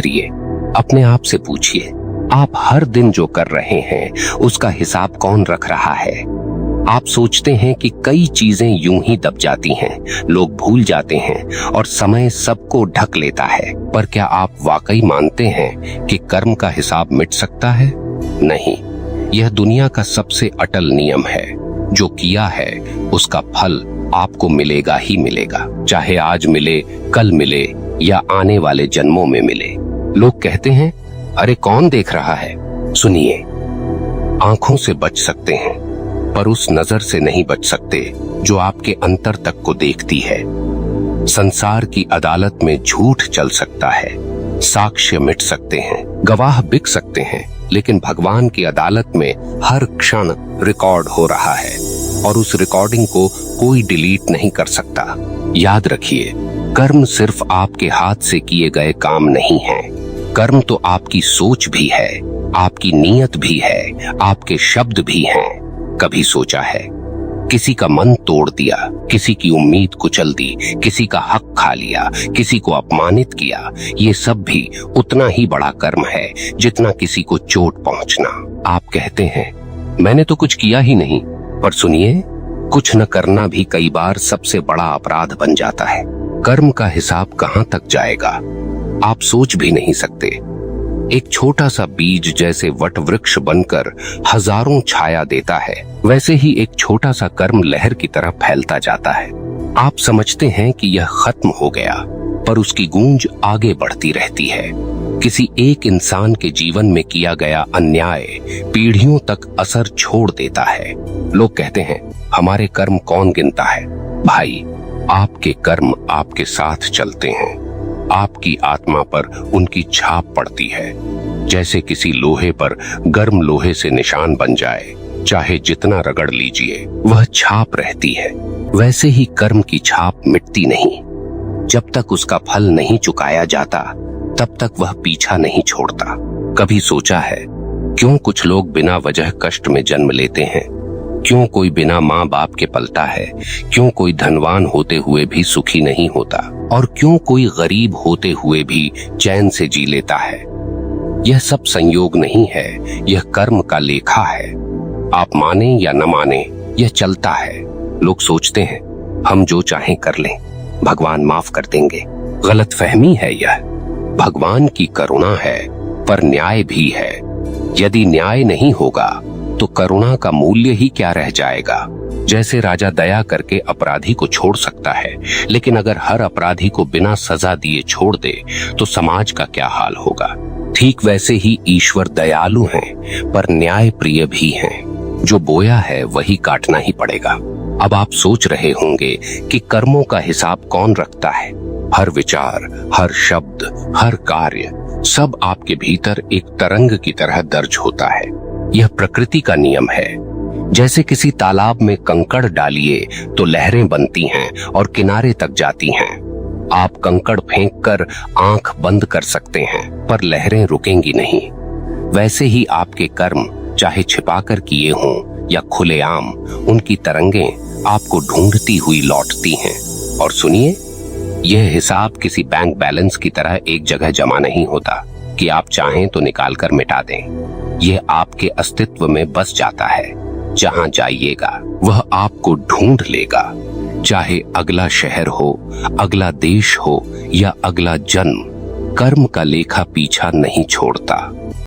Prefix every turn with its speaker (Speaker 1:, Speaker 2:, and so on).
Speaker 1: प्रिय, अपने आप से पूछिए, आप हर दिन जो कर रहे हैं उसका हिसाब कौन रख रहा है? आप सोचते हैं कि कई चीजें यूं ही दब जाती हैं, लोग भूल जाते हैं और समय सबको ढक लेता है। पर क्या आप वाकई मानते हैं कि कर्म का हिसाब मिट सकता है? नहीं, यह दुनिया का सबसे अटल नियम है। जो किया है उसका फल आपको मिलेगा ही मिलेगा, चाहे आज मिले, कल मिले या आने वाले जन्मों में मिले। लोग कहते हैं, अरे कौन देख रहा है? सुनिए, आंखों से बच सकते हैं पर उस नजर से नहीं बच सकते जो आपके अंतर तक को देखती है। संसार की अदालत में झूठ चल सकता है, साक्ष्य मिट सकते हैं, गवाह बिक सकते हैं, लेकिन भगवान की अदालत में हर क्षण रिकॉर्ड हो रहा है और उस रिकॉर्डिंग को कोई डिलीट नहीं कर सकता। याद रखिए, कर्म सिर्फ आपके हाथ से किए गए काम नहीं है। कर्म तो आपकी सोच भी है, आपकी नीयत भी है, आपके शब्द भी हैं। कभी सोचा है किसी का मन तोड़ दिया, किसी की उम्मीद कुचल दी, किसी का हक खा लिया, किसी को अपमानित किया? ये सब भी उतना ही बड़ा कर्म है जितना किसी को चोट पहुंचना। आप कहते हैं, मैंने तो कुछ किया ही नहीं, पर सुनिए, कुछ न करना भी कई बार सबसे बड़ा अपराध बन जाता है। कर्म का हिसाब कहां तक जाएगा आप सोच भी नहीं सकते। एक छोटा सा बीज जैसे वट वृक्ष बनकर हजारों छाया देता है, वैसे ही एक छोटा सा कर्म लहर की तरह फैलता जाता है। आप समझते हैं कि यह खत्म हो गया, पर उसकी गूंज आगे बढ़ती रहती है। किसी एक इंसान के जीवन में किया गया अन्याय पीढ़ियों तक असर छोड़ देता है। लोग कहते हैं, हमारे कर्म कौन गिनता है? भाई, आपके कर्म आपके साथ चलते हैं, आपकी आत्मा पर उनकी छाप पड़ती है। जैसे किसी लोहे पर गर्म लोहे से निशान बन जाए, चाहे जितना रगड़ लीजिए वह छाप रहती है। वैसे ही कर्म की छाप मिटती नहीं। जब तक उसका फल नहीं चुकाया जाता तब तक वह पीछा नहीं छोड़ता। कभी सोचा है क्यों कुछ लोग बिना वजह कष्ट में जन्म लेते हैं? क्यों कोई बिना माँ बाप के पलता है? क्यों कोई धनवान होते हुए भी सुखी नहीं होता? और क्यों कोई गरीब होते हुए भी चैन से जी लेता है? यह सब संयोग नहीं है, यह कर्म का लेखा है। आप माने या न माने, यह चलता है। लोग सोचते हैं हम जो चाहें कर लें, भगवान माफ कर देंगे। गलतफहमी है यह। भगवान की करुणा है पर न्याय भी है। यदि न्याय नहीं होगा तो करुणा का मूल्य ही क्या रह जाएगा? जैसे राजा दया करके अपराधी को छोड़ सकता है, लेकिन अगर हर अपराधी को बिना सजा दिए छोड़ दे तो समाज का क्या हाल होगा? ठीक वैसे ही ईश्वर दयालु हैं पर न्याय प्रिय भी हैं। जो बोया है वही काटना ही पड़ेगा। अब आप सोच रहे होंगे कि कर्मों का हिसाब कौन रखता है? हर विचार, हर शब्द, हर कार्य, सब आपके भीतर एक तरंग की तरह दर्ज होता है। यह प्रकृति का नियम है। जैसे किसी तालाब में कंकड़ डालिए तो लहरें बनती हैं और किनारे तक जाती हैं। आप कंकड़ फेंककर आंख बंद कर सकते हैं पर लहरें रुकेंगी नहीं। वैसे ही आपके कर्म, चाहे छिपाकर किए हों या खुलेआम, उनकी तरंगें आपको ढूंढती हुई लौटती हैं। और सुनिए, यह हिसाब किसी बैंक बैलेंस की तरह एक जगह जमा नहीं होता कि आप चाहें तो निकाल कर मिटा दें। यह आपके अस्तित्व में बस जाता है। जहां जाइएगा वह आपको ढूंढ लेगा। चाहे अगला शहर हो, अगला देश हो या अगला जन्म, कर्म का लेखा पीछा नहीं छोड़ता।